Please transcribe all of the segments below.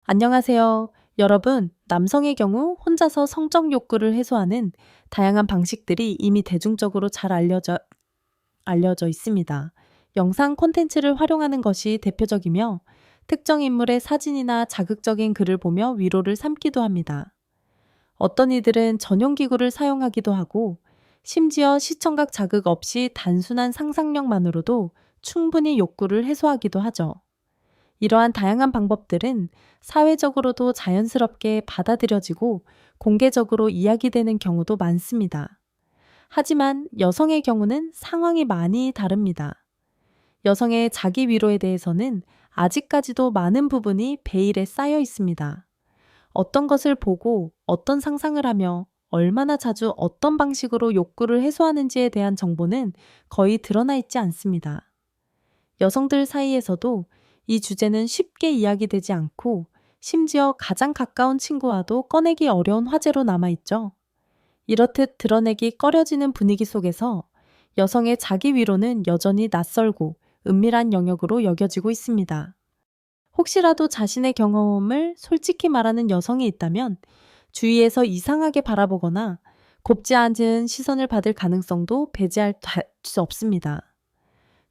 안녕하세요. 여러분, 남성의 경우 혼자서 성적 욕구를 해소하는 다양한 방식들이 이미 대중적으로 잘 알려져 있습니다. 영상 콘텐츠를 활용하는 것이 대표적이며 특정 인물의 사진이나 자극적인 글을 보며 위로를 삼기도 합니다. 어떤 이들은 전용 기구를 사용하기도 하고 심지어 시청각 자극 없이 단순한 상상력만으로도 충분히 욕구를 해소하기도 하죠. 이러한 다양한 방법들은 사회적으로도 자연스럽게 받아들여지고 공개적으로 이야기되는 경우도 많습니다. 하지만 여성의 경우는 상황이 많이 다릅니다. 여성의 자기 위로에 대해서는 아직까지도 많은 부분이 베일에 쌓여 있습니다. 어떤 것을 보고 어떤 상상을 하며 얼마나 자주 어떤 방식으로 욕구를 해소하는지에 대한 정보는 거의 드러나 있지 않습니다. 여성들 사이에서도 이 주제는 쉽게 이야기되지 않고 심지어 가장 가까운 친구와도 꺼내기 어려운 화제로 남아있죠. 이렇듯 드러내기 꺼려지는 분위기 속에서 여성의 자기 위로는 여전히 낯설고 은밀한 영역으로 여겨지고 있습니다. 혹시라도 자신의 경험을 솔직히 말하는 여성이 있다면 주위에서 이상하게 바라보거나 곱지 않은 시선을 받을 가능성도 배제할 수 없습니다.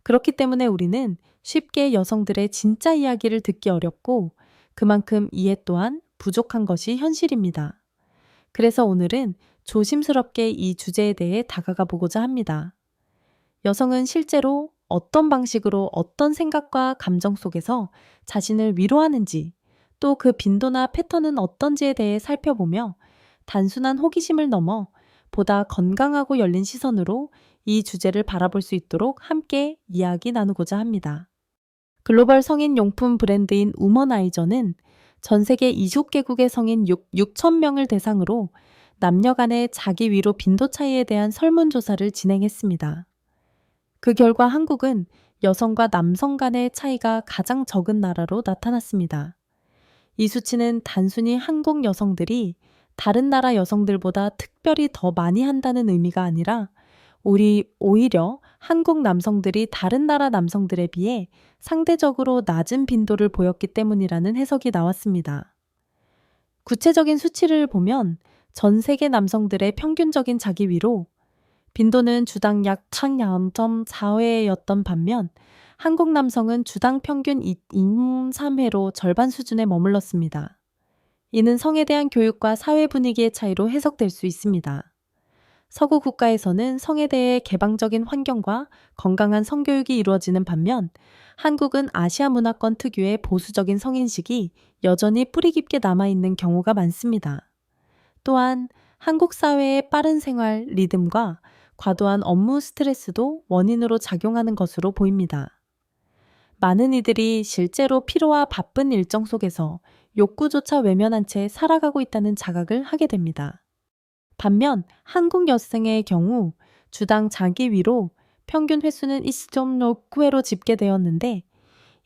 그렇기 때문에 우리는 쉽게 여성들의 진짜 이야기를 듣기 어렵고 그만큼 이해 또한 부족한 것이 현실입니다. 그래서 오늘은 조심스럽게 이 주제에 대해 다가가 보고자 합니다. 여성은 실제로 어떤 방식으로 어떤 생각과 감정 속에서 자신을 위로하는지 또 그 빈도나 패턴은 어떤지에 대해 살펴보며 단순한 호기심을 넘어 보다 건강하고 열린 시선으로 이 주제를 바라볼 수 있도록 함께 이야기 나누고자 합니다. 글로벌 성인 용품 브랜드인 우머나이저는 전 세계 20개국의 성인 6,000명을 대상으로 남녀 간의 자기 위로 빈도 차이에 대한 설문조사를 진행했습니다. 그 결과 한국은 여성과 남성 간의 차이가 가장 적은 나라로 나타났습니다. 이 수치는 단순히 한국 여성들이 다른 나라 여성들보다 특별히 더 많이 한다는 의미가 아니라 오히려 한국 남성들이 다른 나라 남성들에 비해 상대적으로 낮은 빈도를 보였기 때문이라는 해석이 나왔습니다. 구체적인 수치를 보면 전 세계 남성들의 평균적인 자기 위로 빈도는 주당 약 1000.4회였던 반면 한국 남성은 주당 평균 2.3회로 절반 수준에 머물렀습니다. 이는 성에 대한 교육과 사회 분위기의 차이로 해석될 수 있습니다. 서구 국가에서는 성에 대해 개방적인 환경과 건강한 성교육이 이루어지는 반면 한국은 아시아 문화권 특유의 보수적인 성인식이 여전히 뿌리 깊게 남아있는 경우가 많습니다. 또한 한국 사회의 빠른 생활 리듬과 과도한 업무 스트레스도 원인으로 작용하는 것으로 보입니다. 많은 이들이 실제로 피로와 바쁜 일정 속에서 욕구조차 외면한 채 살아가고 있다는 자각을 하게 됩니다. 반면 한국 여성의 경우 주당 자기 위로 평균 횟수는 2.6회로 집계되었는데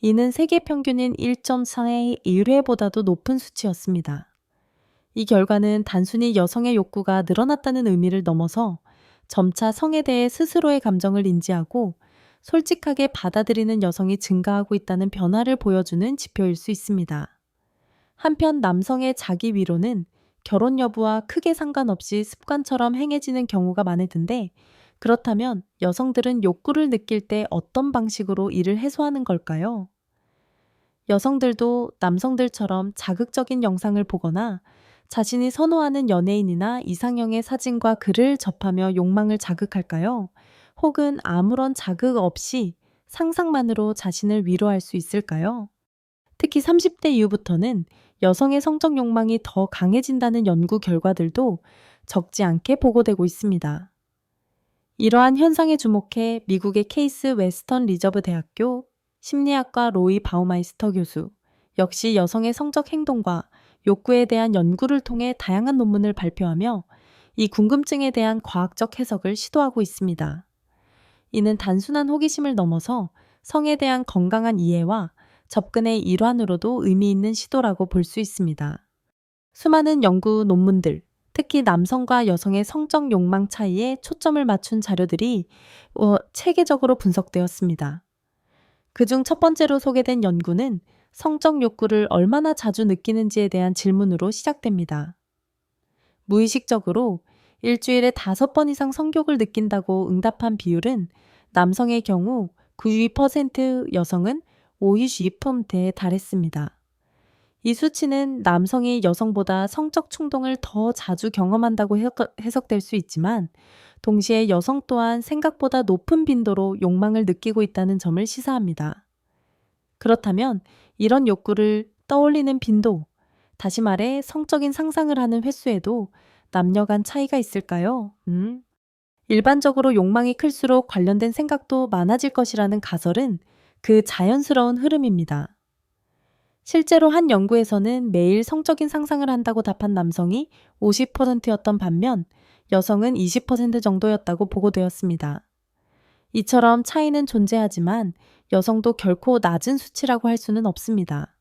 이는 세계 평균인 1.4의 1회보다도 높은 수치였습니다. 이 결과는 단순히 여성의 욕구가 늘어났다는 의미를 넘어서 점차 성에 대해 스스로의 감정을 인지하고 솔직하게 받아들이는 여성이 증가하고 있다는 변화를 보여주는 지표일 수 있습니다. 한편 남성의 자기 위로는 결혼 여부와 크게 상관없이 습관처럼 행해지는 경우가 많을 텐데 그렇다면 여성들은 욕구를 느낄 때 어떤 방식으로 이를 해소하는 걸까요? 여성들도 남성들처럼 자극적인 영상을 보거나 자신이 선호하는 연예인이나 이상형의 사진과 글을 접하며 욕망을 자극할까요? 혹은 아무런 자극 없이 상상만으로 자신을 위로할 수 있을까요? 특히 30대 이후부터는 여성의 성적 욕망이 더 강해진다는 연구 결과들도 적지 않게 보고되고 있습니다. 이러한 현상에 주목해 미국의 케이스 웨스턴 리저브 대학교 심리학과 로이 바우마이스터 교수, 역시 여성의 성적 행동과 욕구에 대한 연구를 통해 다양한 논문을 발표하며 이 궁금증에 대한 과학적 해석을 시도하고 있습니다. 이는 단순한 호기심을 넘어서 성에 대한 건강한 이해와 접근의 일환으로도 의미 있는 시도라고 볼 수 있습니다. 수많은 연구 논문들, 특히 남성과 여성의 성적 욕망 차이에 초점을 맞춘 자료들이 체계적으로 분석되었습니다. 그중 첫 번째로 소개된 연구는 성적 욕구를 얼마나 자주 느끼는지에 대한 질문으로 시작됩니다. 무의식적으로 일주일에 5번 이상 성욕을 느낀다고 응답한 비율은 남성의 경우 92%, 여성은 52%에 달했습니다. 이 수치는 남성이 여성보다 성적 충동을 더 자주 경험한다고 해석될 수 있지만, 동시에 여성 또한 생각보다 높은 빈도로 욕망을 느끼고 있다는 점을 시사합니다. 그렇다면 이런 욕구를 떠올리는 빈도, 다시 말해 성적인 상상을 하는 횟수에도 남녀 간 차이가 있을까요? 일반적으로 욕망이 클수록 관련된 생각도 많아질 것이라는 가설은 그 자연스러운 흐름입니다. 실제로 한 연구에서는 매일 성적인 상상을 한다고 답한 남성이 50%였던 반면 여성은 20% 정도였다고 보고되었습니다. 이처럼 차이는 존재하지만 여성도 결코 낮은 수치라고 할 수는 없습니다.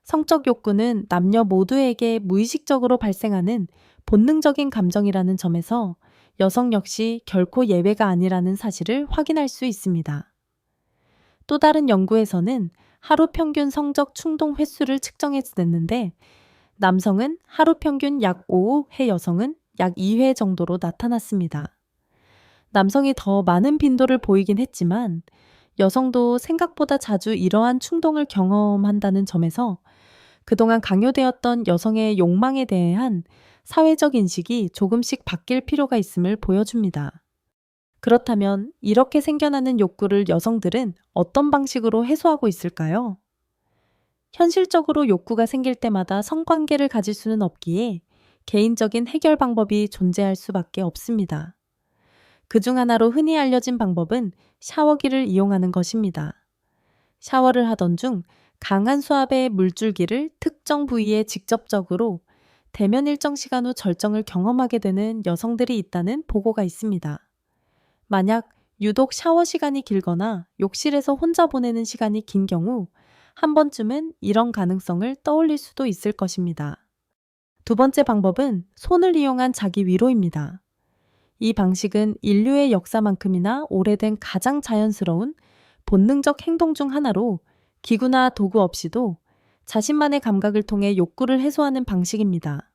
성적 욕구는 남녀 모두에게 무의식적으로 발생하는 본능적인 감정이라는 점에서 여성 역시 결코 예외가 아니라는 사실을 확인할 수 있습니다. 또 다른 연구에서는 하루 평균 성적 충동 횟수를 측정해냈는데, 남성은 하루 평균 약 5회, 여성은 약 2회 정도로 나타났습니다. 남성이 더 많은 빈도를 보이긴 했지만 여성도 생각보다 자주 이러한 충동을 경험한다는 점에서 그동안 강요되었던 여성의 욕망에 대한 사회적 인식이 조금씩 바뀔 필요가 있음을 보여줍니다. 그렇다면 이렇게 생겨나는 욕구를 여성들은 어떤 방식으로 해소하고 있을까요? 현실적으로 욕구가 생길 때마다 성관계를 가질 수는 없기에 개인적인 해결 방법이 존재할 수밖에 없습니다. 그중 하나로 흔히 알려진 방법은 샤워기를 이용하는 것입니다. 샤워를 하던 중 강한 수압의 물줄기를 특정 부위에 직접적으로 대면 일정 시간 후 절정을 경험하게 되는 여성들이 있다는 보고가 있습니다. 만약 유독 샤워 시간이 길거나 욕실에서 혼자 보내는 시간이 긴 경우 한 번쯤은 이런 가능성을 떠올릴 수도 있을 것입니다. 두 번째 방법은 손을 이용한 자기 위로입니다. 이 방식은 인류의 역사만큼이나 오래된 가장 자연스러운 본능적 행동 중 하나로 기구나 도구 없이도 자신만의 감각을 통해 욕구를 해소하는 방식입니다.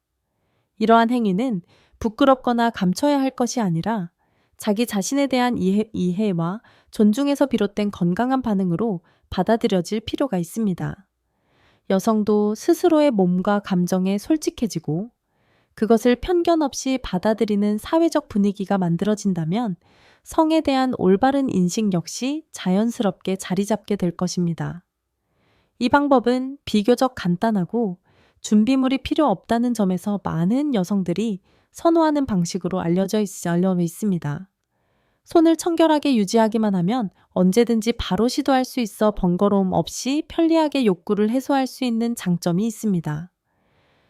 이러한 행위는 부끄럽거나 감춰야 할 것이 아니라 자기 자신에 대한 이해와 존중에서 비롯된 건강한 반응으로 받아들여질 필요가 있습니다. 여성도 스스로의 몸과 감정에 솔직해지고 그것을 편견 없이 받아들이는 사회적 분위기가 만들어진다면 성에 대한 올바른 인식 역시 자연스럽게 자리 잡게 될 것입니다. 이 방법은 비교적 간단하고 준비물이 필요 없다는 점에서 많은 여성들이 선호하는 방식으로 알려져 있습니다. 손을 청결하게 유지하기만 하면 언제든지 바로 시도할 수 있어 번거로움 없이 편리하게 욕구를 해소할 수 있는 장점이 있습니다.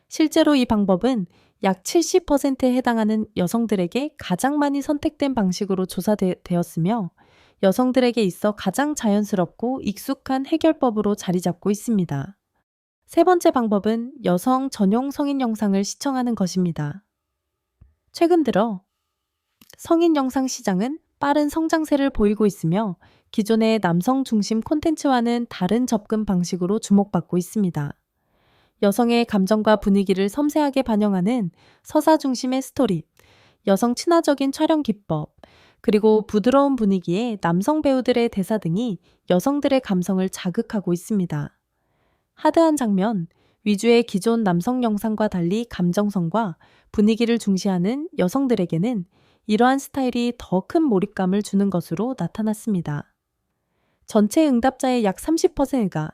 실제로 이 방법은 약 70%에 해당하는 여성들에게 가장 많이 선택된 방식으로 조사되었으며 여성들에게 있어 가장 자연스럽고 익숙한 해결법으로 자리 잡고 있습니다. 세 번째 방법은 여성 전용 성인 영상을 시청하는 것입니다. 최근 들어 성인 영상 시장은 빠른 성장세를 보이고 있으며 기존의 남성 중심 콘텐츠와는 다른 접근 방식으로 주목받고 있습니다. 여성의 감정과 분위기를 섬세하게 반영하는 서사 중심의 스토리, 여성 친화적인 촬영 기법, 그리고 부드러운 분위기의 남성 배우들의 대사 등이 여성들의 감성을 자극하고 있습니다. 하드한 장면 위주의 기존 남성 영상과 달리 감정성과 분위기를 중시하는 여성들에게는 이러한 스타일이 더 큰 몰입감을 주는 것으로 나타났습니다. 전체 응답자의 약 30%가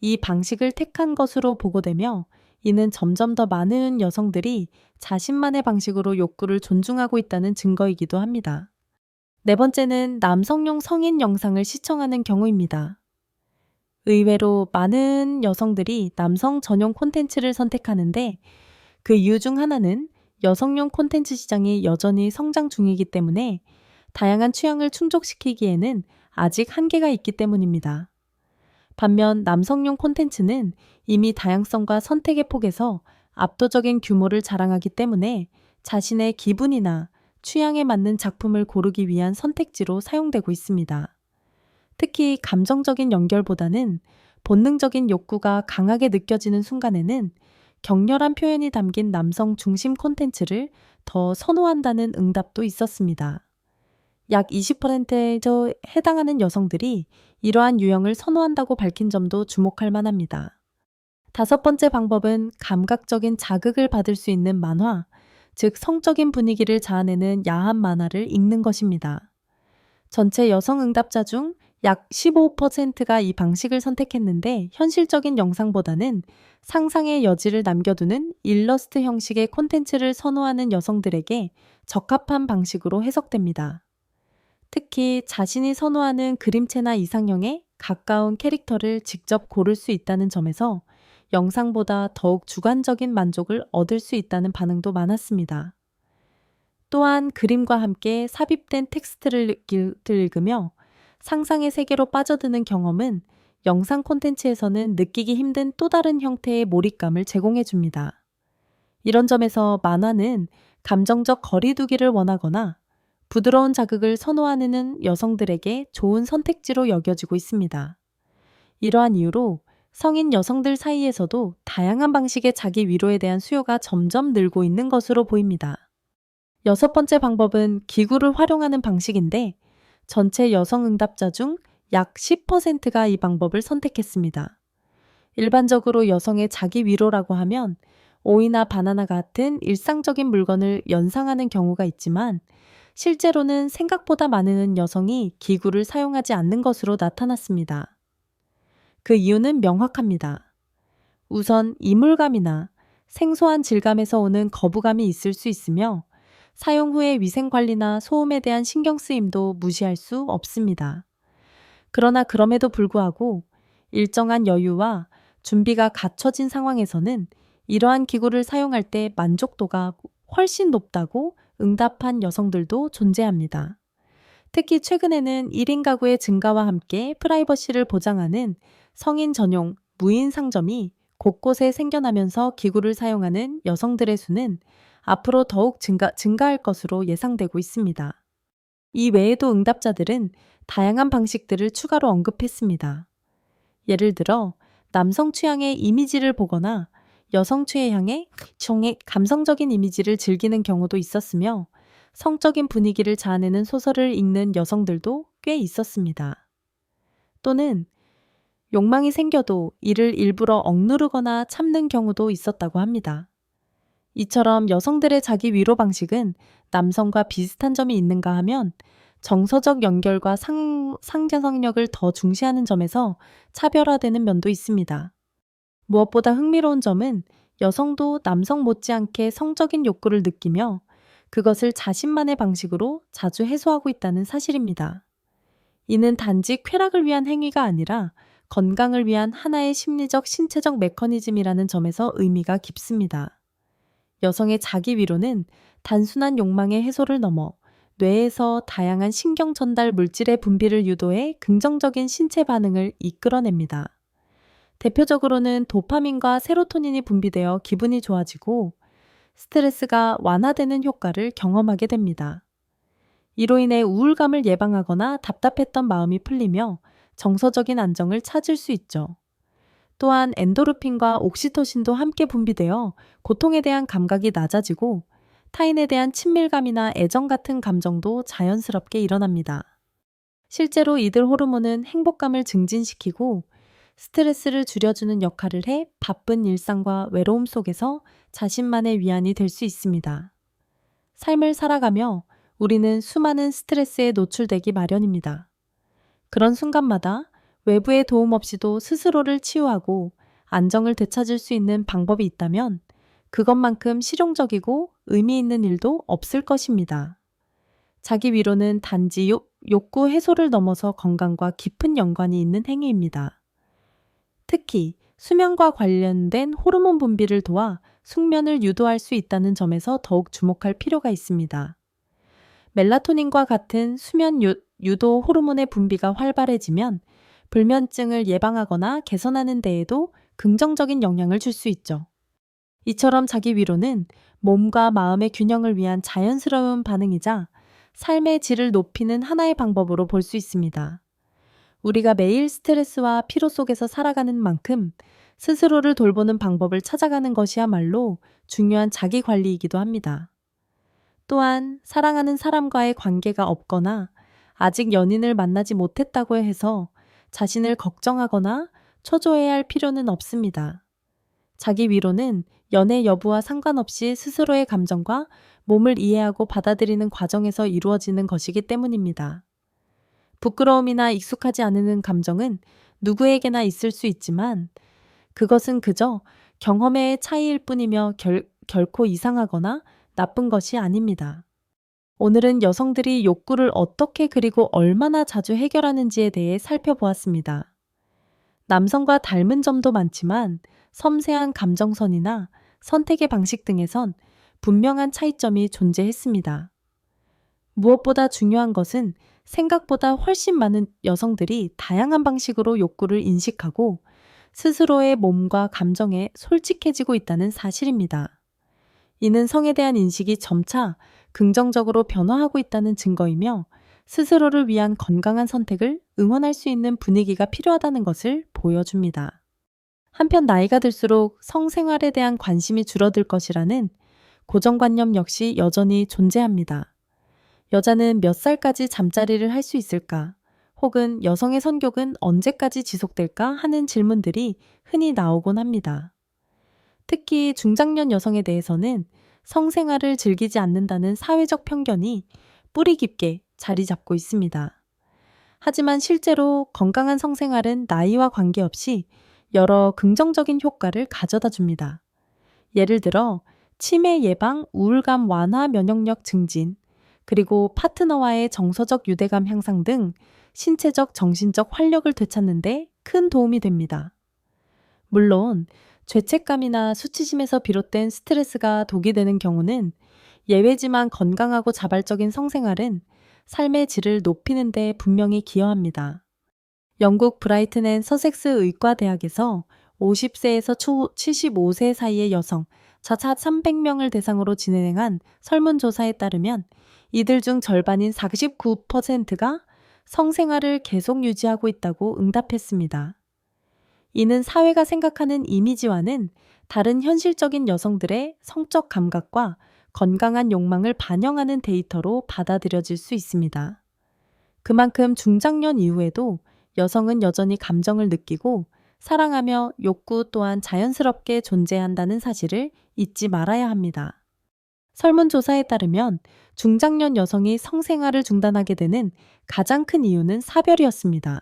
이 방식을 택한 것으로 보고되며 이는 점점 더 많은 여성들이 자신만의 방식으로 욕구를 존중하고 있다는 증거이기도 합니다. 네 번째는 남성용 성인 영상을 시청하는 경우입니다. 의외로 많은 여성들이 남성 전용 콘텐츠를 선택하는데 그 이유 중 하나는 여성용 콘텐츠 시장이 여전히 성장 중이기 때문에 다양한 취향을 충족시키기에는 아직 한계가 있기 때문입니다. 반면 남성용 콘텐츠는 이미 다양성과 선택의 폭에서 압도적인 규모를 자랑하기 때문에 자신의 기분이나 취향에 맞는 작품을 고르기 위한 선택지로 사용되고 있습니다. 특히 감정적인 연결보다는 본능적인 욕구가 강하게 느껴지는 순간에는 격렬한 표현이 담긴 남성 중심 콘텐츠를 더 선호한다는 응답도 있었습니다. 약 20%에 해당하는 여성들이 이러한 유형을 선호한다고 밝힌 점도 주목할 만합니다. 다섯 번째 방법은 감각적인 자극을 받을 수 있는 만화, 즉 성적인 분위기를 자아내는 야한 만화를 읽는 것입니다. 전체 여성 응답자 중 약 15%가 이 방식을 선택했는데 현실적인 영상보다는 상상의 여지를 남겨두는 일러스트 형식의 콘텐츠를 선호하는 여성들에게 적합한 방식으로 해석됩니다. 특히 자신이 선호하는 그림체나 이상형에 가까운 캐릭터를 직접 고를 수 있다는 점에서 영상보다 더욱 주관적인 만족을 얻을 수 있다는 반응도 많았습니다. 또한 그림과 함께 삽입된 텍스트를 읽으며 상상의 세계로 빠져드는 경험은 영상 콘텐츠에서는 느끼기 힘든 또 다른 형태의 몰입감을 제공해 줍니다. 이런 점에서 만화는 감정적 거리두기를 원하거나 부드러운 자극을 선호하는 여성들에게 좋은 선택지로 여겨지고 있습니다. 이러한 이유로 성인 여성들 사이에서도 다양한 방식의 자기 위로에 대한 수요가 점점 늘고 있는 것으로 보입니다. 여섯 번째 방법은 기구를 활용하는 방식인데 전체 여성 응답자 중 약 10%가 이 방법을 선택했습니다. 일반적으로 여성의 자기 위로라고 하면 오이나 바나나 같은 일상적인 물건을 연상하는 경우가 있지만 실제로는 생각보다 많은 여성이 기구를 사용하지 않는 것으로 나타났습니다. 그 이유는 명확합니다. 우선 이물감이나 생소한 질감에서 오는 거부감이 있을 수 있으며 사용 후의 위생관리나 소음에 대한 신경쓰임도 무시할 수 없습니다. 그러나 그럼에도 불구하고 일정한 여유와 준비가 갖춰진 상황에서는 이러한 기구를 사용할 때 만족도가 훨씬 높다고 응답한 여성들도 존재합니다. 특히 최근에는 1인 가구의 증가와 함께 프라이버시를 보장하는 성인 전용 무인 상점이 곳곳에 생겨나면서 기구를 사용하는 여성들의 수는 앞으로 더욱 증가할 것으로 예상되고 있습니다. 이 외에도 응답자들은 다양한 방식들을 추가로 언급했습니다. 예를 들어 남성 취향의 이미지를 보거나 여성 취향의 감성적인 이미지를 즐기는 경우도 있었으며 성적인 분위기를 자아내는 소설을 읽는 여성들도 꽤 있었습니다. 또는 욕망이 생겨도 이를 일부러 억누르거나 참는 경우도 있었다고 합니다. 이처럼 여성들의 자기 위로 방식은 남성과 비슷한 점이 있는가 하면 정서적 연결과 상대성력을 더 중시하는 점에서 차별화되는 면도 있습니다. 무엇보다 흥미로운 점은 여성도 남성 못지않게 성적인 욕구를 느끼며 그것을 자신만의 방식으로 자주 해소하고 있다는 사실입니다. 이는 단지 쾌락을 위한 행위가 아니라 건강을 위한 하나의 심리적, 신체적 메커니즘이라는 점에서 의미가 깊습니다. 여성의 자기 위로는 단순한 욕망의 해소를 넘어 뇌에서 다양한 신경 전달 물질의 분비를 유도해 긍정적인 신체 반응을 이끌어냅니다. 대표적으로는 도파민과 세로토닌이 분비되어 기분이 좋아지고 스트레스가 완화되는 효과를 경험하게 됩니다. 이로 인해 우울감을 예방하거나 답답했던 마음이 풀리며 정서적인 안정을 찾을 수 있죠. 또한 엔도르핀과 옥시토신도 함께 분비되어 고통에 대한 감각이 낮아지고 타인에 대한 친밀감이나 애정 같은 감정도 자연스럽게 일어납니다. 실제로 이들 호르몬은 행복감을 증진시키고 스트레스를 줄여주는 역할을 해 바쁜 일상과 외로움 속에서 자신만의 위안이 될 수 있습니다. 삶을 살아가며 우리는 수많은 스트레스에 노출되기 마련입니다. 그런 순간마다 외부의 도움 없이도 스스로를 치유하고 안정을 되찾을 수 있는 방법이 있다면 그것만큼 실용적이고 의미 있는 일도 없을 것입니다. 자기 위로는 단지 욕구 해소를 넘어서 건강과 깊은 연관이 있는 행위입니다. 특히 수면과 관련된 호르몬 분비를 도와 숙면을 유도할 수 있다는 점에서 더욱 주목할 필요가 있습니다. 멜라토닌과 같은 수면 유도 호르몬의 분비가 활발해지면 불면증을 예방하거나 개선하는 데에도 긍정적인 영향을 줄 수 있죠. 이처럼 자기 위로는 몸과 마음의 균형을 위한 자연스러운 반응이자 삶의 질을 높이는 하나의 방법으로 볼 수 있습니다. 우리가 매일 스트레스와 피로 속에서 살아가는 만큼 스스로를 돌보는 방법을 찾아가는 것이야말로 중요한 자기 관리이기도 합니다. 또한 사랑하는 사람과의 관계가 없거나 아직 연인을 만나지 못했다고 해서 자신을 걱정하거나 초조해야 할 필요는 없습니다. 자기 위로는 연애 여부와 상관없이 스스로의 감정과 몸을 이해하고 받아들이는 과정에서 이루어지는 것이기 때문입니다. 부끄러움이나 익숙하지 않은 감정은 누구에게나 있을 수 있지만 그것은 그저 경험의 차이일 뿐이며 결코 이상하거나 나쁜 것이 아닙니다. 오늘은 여성들이 욕구를 어떻게 그리고 얼마나 자주 해결하는지에 대해 살펴보았습니다. 남성과 닮은 점도 많지만 섬세한 감정선이나 선택의 방식 등에선 분명한 차이점이 존재했습니다. 무엇보다 중요한 것은 생각보다 훨씬 많은 여성들이 다양한 방식으로 욕구를 인식하고 스스로의 몸과 감정에 솔직해지고 있다는 사실입니다. 이는 성에 대한 인식이 점차 긍정적으로 변화하고 있다는 증거이며 스스로를 위한 건강한 선택을 응원할 수 있는 분위기가 필요하다는 것을 보여줍니다. 한편 나이가 들수록 성생활에 대한 관심이 줄어들 것이라는 고정관념 역시 여전히 존재합니다. 여자는 몇 살까지 잠자리를 할 수 있을까? 혹은 여성의 성욕은 언제까지 지속될까? 하는 질문들이 흔히 나오곤 합니다. 특히 중장년 여성에 대해서는 성생활을 즐기지 않는다는 사회적 편견이 뿌리 깊게 자리 잡고 있습니다. 하지만 실제로 건강한 성생활은 나이와 관계없이 여러 긍정적인 효과를 가져다 줍니다. 예를 들어 치매 예방, 우울감 완화, 면역력 증진, 그리고 파트너와의 정서적 유대감 향상 등 신체적, 정신적 활력을 되찾는 데 큰 도움이 됩니다. 물론 죄책감이나 수치심에서 비롯된 스트레스가 독이 되는 경우는 예외지만 건강하고 자발적인 성생활은 삶의 질을 높이는 데 분명히 기여합니다. 영국 브라이튼 앤 서섹스 의과대학에서 50세에서 75세 사이의 여성 자차 300명을 대상으로 진행한 설문조사에 따르면 이들 중 절반인 49%가 성생활을 계속 유지하고 있다고 응답했습니다. 이는 사회가 생각하는 이미지와는 다른 현실적인 여성들의 성적 감각과 건강한 욕망을 반영하는 데이터로 받아들여질 수 있습니다. 그만큼 중장년 이후에도 여성은 여전히 감정을 느끼고 사랑하며 욕구 또한 자연스럽게 존재한다는 사실을 잊지 말아야 합니다. 설문조사에 따르면 중장년 여성이 성생활을 중단하게 되는 가장 큰 이유는 사별이었습니다.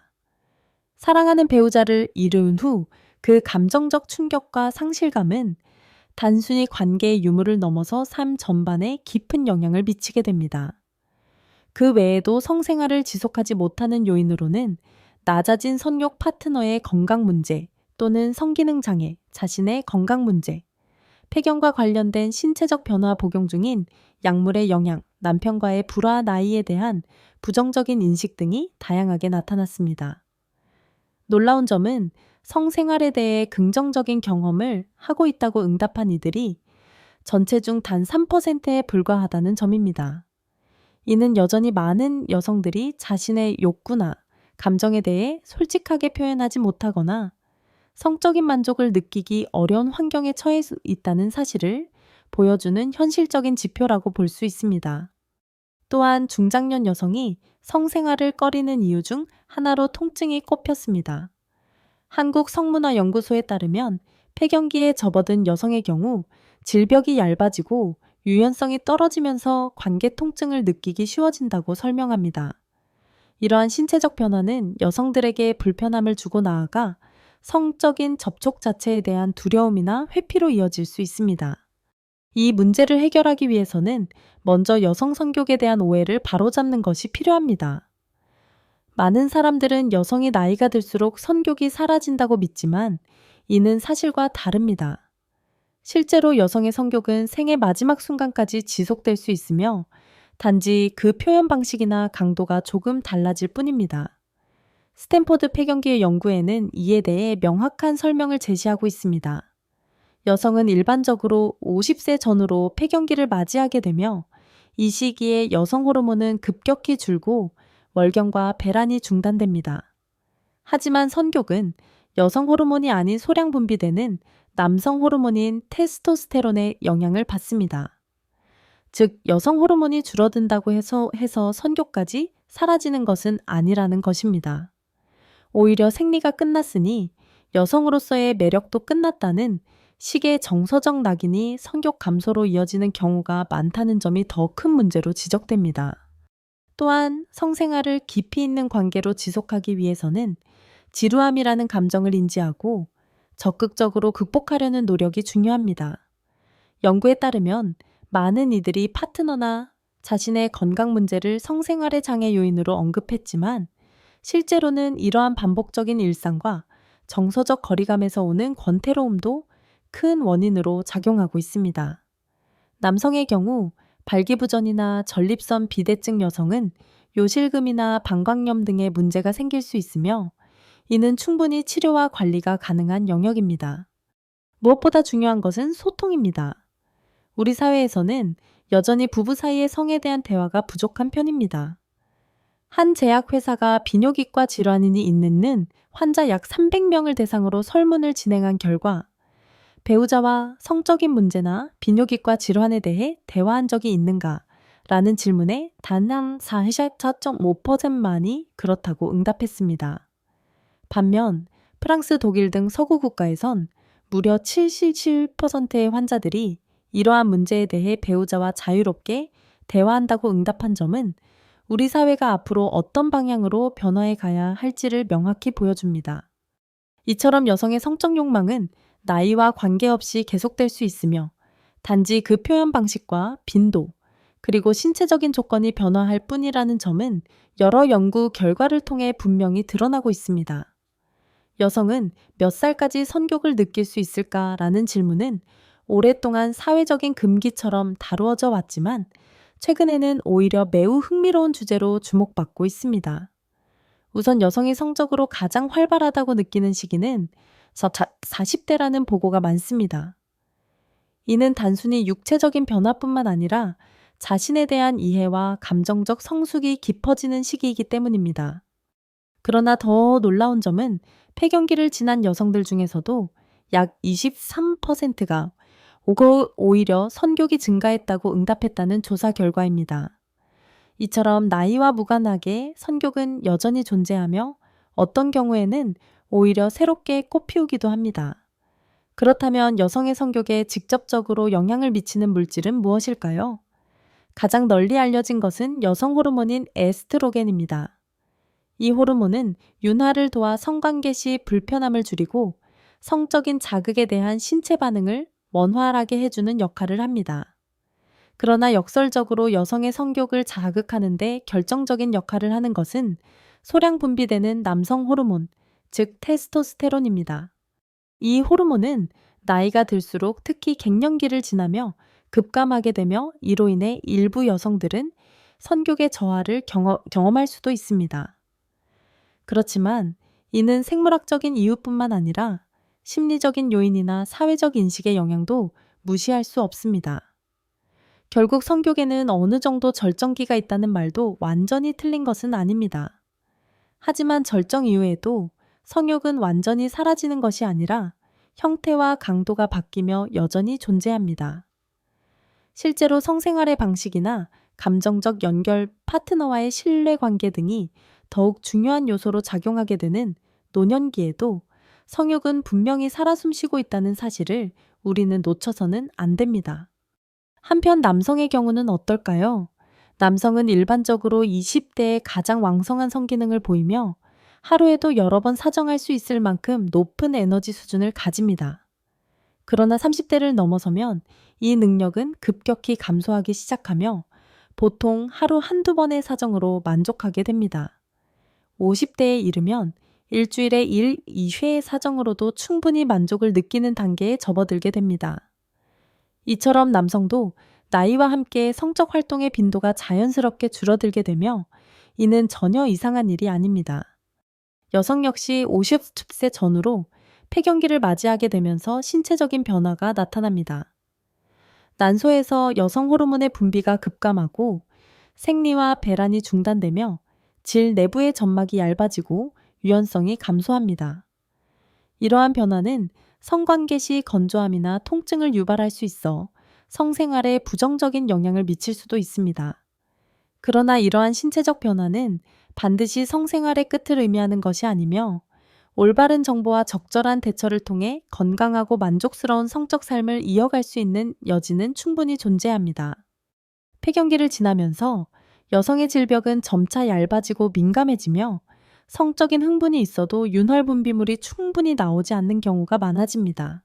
사랑하는 배우자를 잃은 후 그 감정적 충격과 상실감은 단순히 관계의 유무를 넘어서 삶 전반에 깊은 영향을 미치게 됩니다. 그 외에도 성생활을 지속하지 못하는 요인으로는 낮아진 성욕 파트너의 건강 문제 또는 성기능 장애, 자신의 건강 문제, 폐경과 관련된 신체적 변화 복용 중인 약물의 영향, 남편과의 불화 나이에 대한 부정적인 인식 등이 다양하게 나타났습니다. 놀라운 점은 성생활에 대해 긍정적인 경험을 하고 있다고 응답한 이들이 전체 중 단 3%에 불과하다는 점입니다. 이는 여전히 많은 여성들이 자신의 욕구나 감정에 대해 솔직하게 표현하지 못하거나 성적인 만족을 느끼기 어려운 환경에 처해 있다는 사실을 보여주는 현실적인 지표라고 볼 수 있습니다. 또한 중장년 여성이 성생활을 꺼리는 이유 중 하나로 통증이 꼽혔습니다. 한국성문화연구소에 따르면 폐경기에 접어든 여성의 경우 질벽이 얇아지고 유연성이 떨어지면서 관계 통증을 느끼기 쉬워진다고 설명합니다. 이러한 신체적 변화는 여성들에게 불편함을 주고 나아가 성적인 접촉 자체에 대한 두려움이나 회피로 이어질 수 있습니다. 이 문제를 해결하기 위해서는 먼저 여성 성욕에 대한 오해를 바로잡는 것이 필요합니다. 많은 사람들은 여성이 나이가 들수록 성욕이 사라진다고 믿지만 이는 사실과 다릅니다. 실제로 여성의 성욕은 생의 마지막 순간까지 지속될 수 있으며 단지 그 표현 방식이나 강도가 조금 달라질 뿐입니다. 스탠포드 폐경기의 연구에는 이에 대해 명확한 설명을 제시하고 있습니다. 여성은 일반적으로 50세 전후로 폐경기를 맞이하게 되며 이 시기에 여성 호르몬은 급격히 줄고 월경과 배란이 중단됩니다. 하지만 성욕은 여성 호르몬이 아닌 소량 분비되는 남성 호르몬인 테스토스테론의 영향을 받습니다. 즉, 여성 호르몬이 줄어든다고 해서 성욕까지 사라지는 것은 아니라는 것입니다. 오히려 생리가 끝났으니 여성으로서의 매력도 끝났다는 식의 정서적 낙인이 성욕 감소로 이어지는 경우가 많다는 점이 더 큰 문제로 지적됩니다. 또한 성생활을 깊이 있는 관계로 지속하기 위해서는 지루함이라는 감정을 인지하고 적극적으로 극복하려는 노력이 중요합니다. 연구에 따르면 많은 이들이 파트너나 자신의 건강 문제를 성생활의 장애 요인으로 언급했지만 실제로는 이러한 반복적인 일상과 정서적 거리감에서 오는 권태로움도 큰 원인으로 작용하고 있습니다. 남성의 경우 발기부전이나 전립선 비대증 여성은 요실금이나 방광염 등의 문제가 생길 수 있으며 이는 충분히 치료와 관리가 가능한 영역입니다. 무엇보다 중요한 것은 소통입니다. 우리 사회에서는 여전히 부부 사이의 성에 대한 대화가 부족한 편입니다. 한 제약회사가 비뇨기과 질환인이 있는 환자 약 300명을 대상으로 설문을 진행한 결과 배우자와 성적인 문제나 비뇨기과 질환에 대해 대화한 적이 있는가? 라는 질문에 단 한 44.5%만이 그렇다고 응답했습니다. 반면 프랑스, 독일 등 서구 국가에선 무려 77%의 환자들이 이러한 문제에 대해 배우자와 자유롭게 대화한다고 응답한 점은 우리 사회가 앞으로 어떤 방향으로 변화해 가야 할지를 명확히 보여줍니다. 이처럼 여성의 성적 욕망은 나이와 관계없이 계속될 수 있으며 단지 그 표현 방식과 빈도, 그리고 신체적인 조건이 변화할 뿐이라는 점은 여러 연구 결과를 통해 분명히 드러나고 있습니다. 여성은 몇 살까지 성욕을 느낄 수 있을까라는 질문은 오랫동안 사회적인 금기처럼 다루어져 왔지만 최근에는 오히려 매우 흥미로운 주제로 주목받고 있습니다. 우선 여성이 성적으로 가장 활발하다고 느끼는 시기는 40대라는 보고가 많습니다. 이는 단순히 육체적인 변화뿐만 아니라 자신에 대한 이해와 감정적 성숙이 깊어지는 시기이기 때문입니다. 그러나 더 놀라운 점은 폐경기를 지난 여성들 중에서도 약 23%가 오히려 성욕이 증가했다고 응답했다는 조사 결과입니다. 이처럼 나이와 무관하게 성욕은 여전히 존재하며 어떤 경우에는 오히려 새롭게 꽃피우기도 합니다. 그렇다면 여성의 성욕에 직접적으로 영향을 미치는 물질은 무엇일까요? 가장 널리 알려진 것은 여성 호르몬인 에스트로겐입니다. 이 호르몬은 윤활을 도와 성관계 시 불편함을 줄이고 성적인 자극에 대한 신체 반응을 원활하게 해주는 역할을 합니다. 그러나 역설적으로 여성의 성욕을 자극하는 데 결정적인 역할을 하는 것은 소량 분비되는 남성 호르몬, 즉 테스토스테론입니다. 이 호르몬은 나이가 들수록 특히 갱년기를 지나며 급감하게 되며 이로 인해 일부 여성들은 성욕의 저하를 경험할 수도 있습니다. 그렇지만 이는 생물학적인 이유뿐만 아니라 심리적인 요인이나 사회적 인식의 영향도 무시할 수 없습니다. 결국 성욕에는 어느 정도 절정기가 있다는 말도 완전히 틀린 것은 아닙니다. 하지만 절정 이후에도 성욕은 완전히 사라지는 것이 아니라 형태와 강도가 바뀌며 여전히 존재합니다. 실제로 성생활의 방식이나 감정적 연결, 파트너와의 신뢰관계 등이 더욱 중요한 요소로 작용하게 되는 노년기에도 성욕은 분명히 살아 숨쉬고 있다는 사실을 우리는 놓쳐서는 안 됩니다. 한편 남성의 경우는 어떨까요? 남성은 일반적으로 20대에 가장 왕성한 성기능을 보이며 하루에도 여러 번 사정할 수 있을 만큼 높은 에너지 수준을 가집니다. 그러나 30대를 넘어서면 이 능력은 급격히 감소하기 시작하며 보통 하루 한두 번의 사정으로 만족하게 됩니다. 50대에 이르면 일주일에 1, 2회의 사정으로도 충분히 만족을 느끼는 단계에 접어들게 됩니다. 이처럼 남성도 나이와 함께 성적 활동의 빈도가 자연스럽게 줄어들게 되며 이는 전혀 이상한 일이 아닙니다. 여성 역시 50세 전후로 폐경기를 맞이하게 되면서 신체적인 변화가 나타납니다. 난소에서 여성 호르몬의 분비가 급감하고 생리와 배란이 중단되며 질 내부의 점막이 얇아지고 유연성이 감소합니다. 이러한 변화는 성관계 시 건조함이나 통증을 유발할 수 있어 성생활에 부정적인 영향을 미칠 수도 있습니다. 그러나 이러한 신체적 변화는 반드시 성생활의 끝을 의미하는 것이 아니며 올바른 정보와 적절한 대처를 통해 건강하고 만족스러운 성적 삶을 이어갈 수 있는 여지는 충분히 존재합니다. 폐경기를 지나면서 여성의 질벽은 점차 얇아지고 민감해지며 성적인 흥분이 있어도 윤활 분비물이 충분히 나오지 않는 경우가 많아집니다.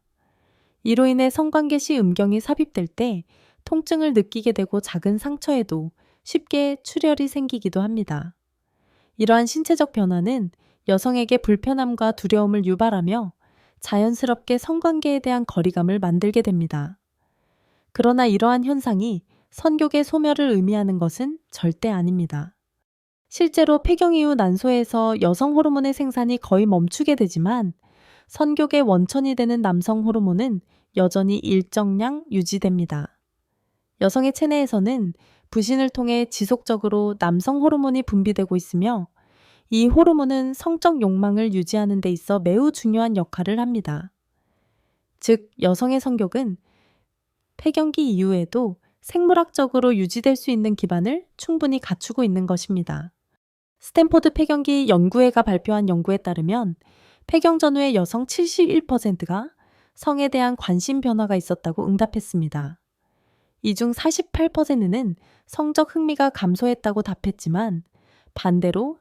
이로 인해 성관계 시 음경이 삽입될 때 통증을 느끼게 되고 작은 상처에도 쉽게 출혈이 생기기도 합니다. 이러한 신체적 변화는 여성에게 불편함과 두려움을 유발하며 자연스럽게 성관계에 대한 거리감을 만들게 됩니다. 그러나 이러한 현상이 선교의 소멸을 의미하는 것은 절대 아닙니다. 실제로 폐경 이후 난소에서 여성 호르몬의 생산이 거의 멈추게 되지만 선교의 원천이 되는 남성 호르몬은 여전히 일정량 유지됩니다. 여성의 체내에서는 부신을 통해 지속적으로 남성 호르몬이 분비되고 있으며 이 호르몬은 성적 욕망을 유지하는 데 있어 매우 중요한 역할을 합니다. 즉, 여성의 성욕은 폐경기 이후에도 생물학적으로 유지될 수 있는 기반을 충분히 갖추고 있는 것입니다. 스탠포드 폐경기 연구회가 발표한 연구에 따르면 폐경 전후의 여성 71%가 성에 대한 관심 변화가 있었다고 응답했습니다. 이 중 48%는 성적 흥미가 감소했다고 답했지만 반대로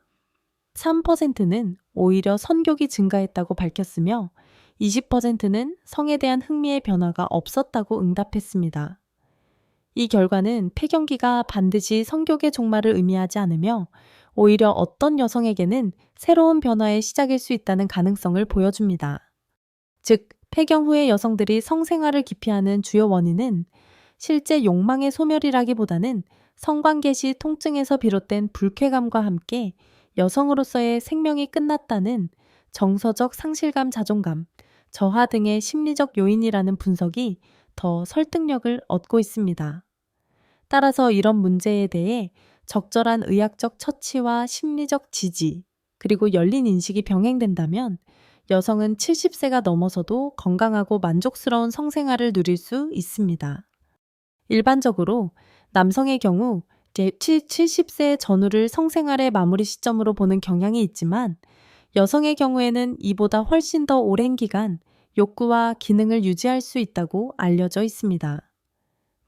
3%는 오히려 선욕이 증가했다고 밝혔으며 20%는 성에 대한 흥미의 변화가 없었다고 응답했습니다. 이 결과는 폐경기가 반드시 성욕의 종말을 의미하지 않으며 오히려 어떤 여성에게는 새로운 변화의 시작일 수 있다는 가능성을 보여줍니다. 즉, 폐경 후에 여성들이 성생활을 기피하는 주요 원인은 실제 욕망의 소멸이라기보다는 성관계 시 통증에서 비롯된 불쾌감과 함께 여성으로서의 생명이 끝났다는 정서적 상실감, 자존감, 저하 등의 심리적 요인이라는 분석이 더 설득력을 얻고 있습니다. 따라서 이런 문제에 대해 적절한 의학적 처치와 심리적 지지, 그리고 열린 인식이 병행된다면 여성은 70세가 넘어서도 건강하고 만족스러운 성생활을 누릴 수 있습니다. 일반적으로 남성의 경우 70세 전후를 성생활의 마무리 시점으로 보는 경향이 있지만 여성의 경우에는 이보다 훨씬 더 오랜 기간 욕구와 기능을 유지할 수 있다고 알려져 있습니다.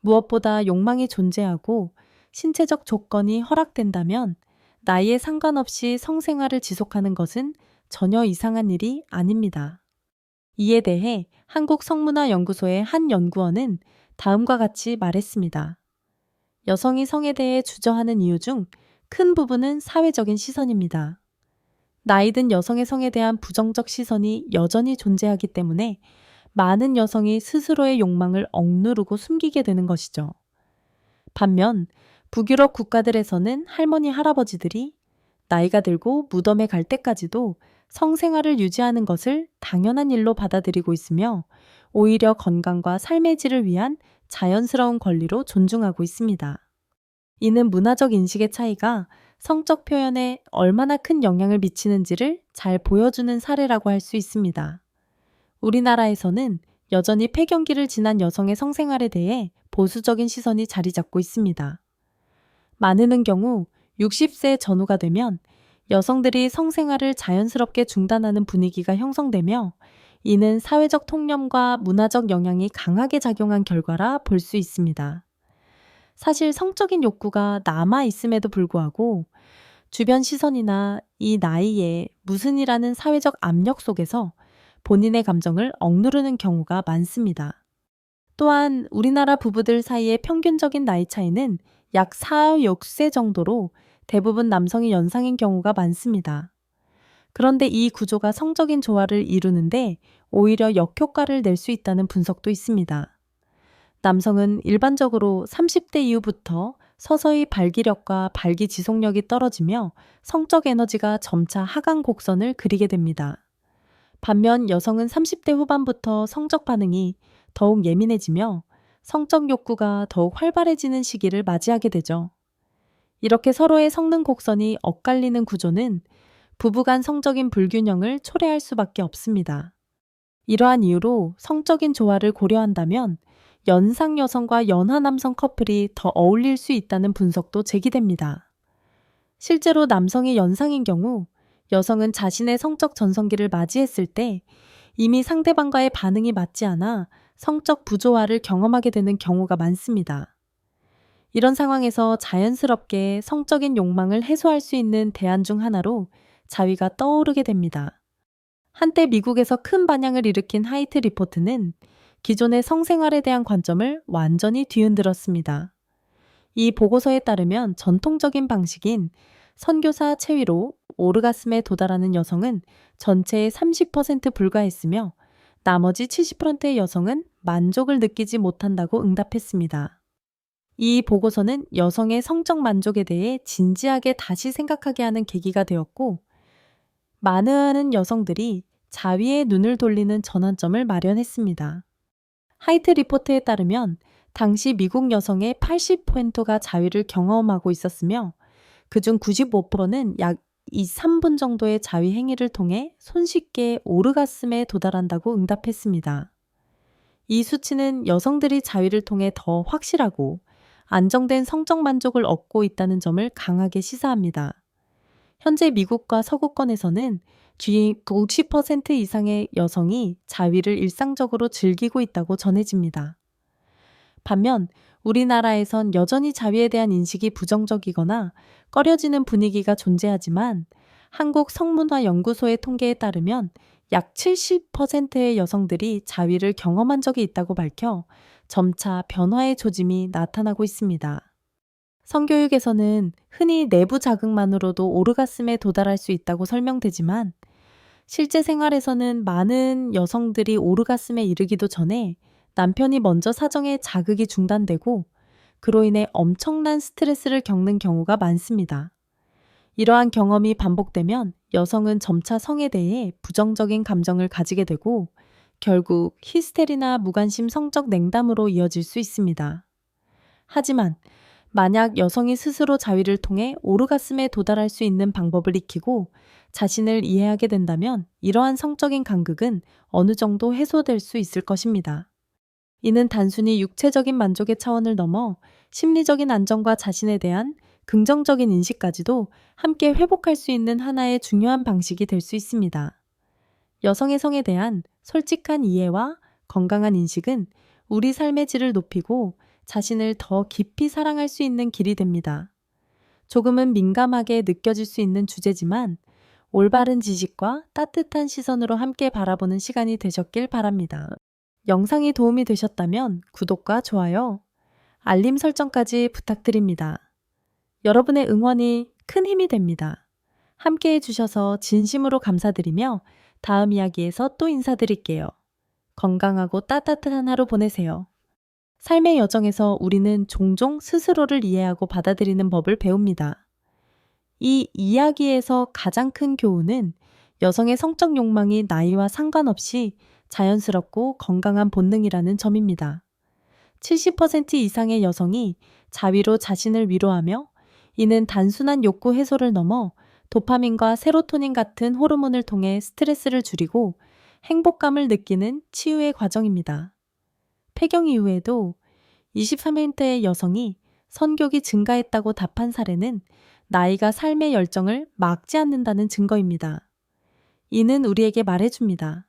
무엇보다 욕망이 존재하고 신체적 조건이 허락된다면 나이에 상관없이 성생활을 지속하는 것은 전혀 이상한 일이 아닙니다. 이에 대해 한국성문화연구소의 한 연구원은 다음과 같이 말했습니다. 여성이 성에 대해 주저하는 이유 중 큰 부분은 사회적인 시선입니다. 나이든 여성의 성에 대한 부정적 시선이 여전히 존재하기 때문에 많은 여성이 스스로의 욕망을 억누르고 숨기게 되는 것이죠. 반면 북유럽 국가들에서는 할머니, 할아버지들이 나이가 들고 무덤에 갈 때까지도 성생활을 유지하는 것을 당연한 일로 받아들이고 있으며 오히려 건강과 삶의 질을 위한 자연스러운 권리로 존중하고 있습니다. 이는 문화적 인식의 차이가 성적 표현에 얼마나 큰 영향을 미치는지를 잘 보여주는 사례라고 할 수 있습니다. 우리나라에서는 여전히 폐경기를 지난 여성의 성생활에 대해 보수적인 시선이 자리 잡고 있습니다. 많은 경우 60세 전후가 되면 여성들이 성생활을 자연스럽게 중단하는 분위기가 형성되며 이는 사회적 통념과 문화적 영향이 강하게 작용한 결과라 볼 수 있습니다. 사실 성적인 욕구가 남아 있음에도 불구하고 주변 시선이나 이 나이에 무슨이라는 사회적 압력 속에서 본인의 감정을 억누르는 경우가 많습니다. 또한 우리나라 부부들 사이의 평균적인 나이 차이는 약 4, 6세 정도로 대부분 남성이 연상인 경우가 많습니다. 그런데 이 구조가 성적인 조화를 이루는데 오히려 역효과를 낼 수 있다는 분석도 있습니다. 남성은 일반적으로 30대 이후부터 서서히 발기력과 발기 지속력이 떨어지며 성적 에너지가 점차 하강 곡선을 그리게 됩니다. 반면 여성은 30대 후반부터 성적 반응이 더욱 예민해지며 성적 욕구가 더욱 활발해지는 시기를 맞이하게 되죠. 이렇게 서로의 성능 곡선이 엇갈리는 구조는 부부간 성적인 불균형을 초래할 수밖에 없습니다. 이러한 이유로 성적인 조화를 고려한다면 연상 여성과 연하 남성 커플이 더 어울릴 수 있다는 분석도 제기됩니다. 실제로 남성이 연상인 경우 여성은 자신의 성적 전성기를 맞이했을 때 이미 상대방과의 반응이 맞지 않아 성적 부조화를 경험하게 되는 경우가 많습니다. 이런 상황에서 자연스럽게 성적인 욕망을 해소할 수 있는 대안 중 하나로 자위가 떠오르게 됩니다. 한때 미국에서 큰 반향을 일으킨 하이트 리포트는 기존의 성생활에 대한 관점을 완전히 뒤흔들었습니다. 이 보고서에 따르면 전통적인 방식인 선교사 체위로 오르가슴에 도달하는 여성은 전체의 30% 불과했으며 나머지 70%의 여성은 만족을 느끼지 못한다고 응답했습니다. 이 보고서는 여성의 성적 만족에 대해 진지하게 다시 생각하게 하는 계기가 되었고, 많은 여성들이 자위에 눈을 돌리는 전환점을 마련했습니다. 하이트 리포트에 따르면 당시 미국 여성의 80%가 자위를 경험하고 있었으며 그중 95%는 약 3분 정도의 자위 행위를 통해 손쉽게 오르가슴에 도달한다고 응답했습니다. 이 수치는 여성들이 자위를 통해 더 확실하고 안정된 성적 만족을 얻고 있다는 점을 강하게 시사합니다. 현재 미국과 서구권에서는 90% 이상의 여성이 자위를 일상적으로 즐기고 있다고 전해집니다. 반면 우리나라에선 여전히 자위에 대한 인식이 부정적이거나 꺼려지는 분위기가 존재하지만 한국 성문화연구소의 통계에 따르면 약 70%의 여성들이 자위를 경험한 적이 있다고 밝혀 점차 변화의 조짐이 나타나고 있습니다. 성교육에서는 흔히 내부 자극만으로도 오르가슴에 도달할 수 있다고 설명되지만 실제 생활에서는 많은 여성들이 오르가슴에 이르기도 전에 남편이 먼저 사정에 자극이 중단되고 그로 인해 엄청난 스트레스를 겪는 경우가 많습니다. 이러한 경험이 반복되면 여성은 점차 성에 대해 부정적인 감정을 가지게 되고 결국 히스테리나 무관심 성적 냉담으로 이어질 수 있습니다. 하지만 만약 여성이 스스로 자위를 통해 오르가슴에 도달할 수 있는 방법을 익히고 자신을 이해하게 된다면 이러한 성적인 간극은 어느 정도 해소될 수 있을 것입니다. 이는 단순히 육체적인 만족의 차원을 넘어 심리적인 안정과 자신에 대한 긍정적인 인식까지도 함께 회복할 수 있는 하나의 중요한 방식이 될 수 있습니다. 여성의 성에 대한 솔직한 이해와 건강한 인식은 우리 삶의 질을 높이고 자신을 더 깊이 사랑할 수 있는 길이 됩니다. 조금은 민감하게 느껴질 수 있는 주제지만 올바른 지식과 따뜻한 시선으로 함께 바라보는 시간이 되셨길 바랍니다. 영상이 도움이 되셨다면 구독과 좋아요, 알림 설정까지 부탁드립니다. 여러분의 응원이 큰 힘이 됩니다. 함께 해주셔서 진심으로 감사드리며 다음 이야기에서 또 인사드릴게요. 건강하고 따뜻한 하루 보내세요. 삶의 여정에서 우리는 종종 스스로를 이해하고 받아들이는 법을 배웁니다. 이 이야기에서 가장 큰 교훈은 여성의 성적 욕망이 나이와 상관없이 자연스럽고 건강한 본능이라는 점입니다. 70% 이상의 여성이 자위로 자신을 위로하며 이는 단순한 욕구 해소를 넘어 도파민과 세로토닌 같은 호르몬을 통해 스트레스를 줄이고 행복감을 느끼는 치유의 과정입니다. 폐경 이후에도 23%의 여성이 선욕이 증가했다고 답한 사례는 나이가 삶의 열정을 막지 않는다는 증거입니다. 이는 우리에게 말해줍니다.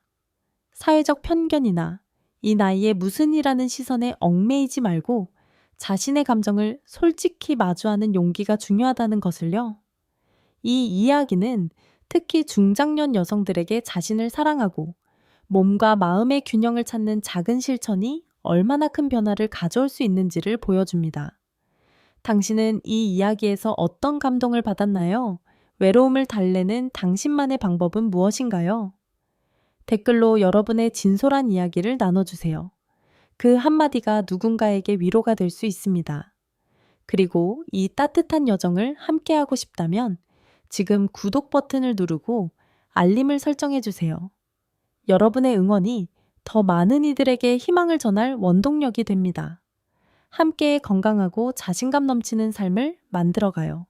사회적 편견이나 이 나이에 무슨 이라는 시선에 얽매이지 말고 자신의 감정을 솔직히 마주하는 용기가 중요하다는 것을요. 이 이야기는 특히 중장년 여성들에게 자신을 사랑하고 몸과 마음의 균형을 찾는 작은 실천이 얼마나 큰 변화를 가져올 수 있는지를 보여줍니다. 당신은 이 이야기에서 어떤 감동을 받았나요? 외로움을 달래는 당신만의 방법은 무엇인가요? 댓글로 여러분의 진솔한 이야기를 나눠주세요. 그 한마디가 누군가에게 위로가 될 수 있습니다. 그리고 이 따뜻한 여정을 함께하고 싶다면 지금 구독 버튼을 누르고 알림을 설정해주세요. 여러분의 응원이 더 많은 이들에게 희망을 전할 원동력이 됩니다. 함께 건강하고 자신감 넘치는 삶을 만들어가요.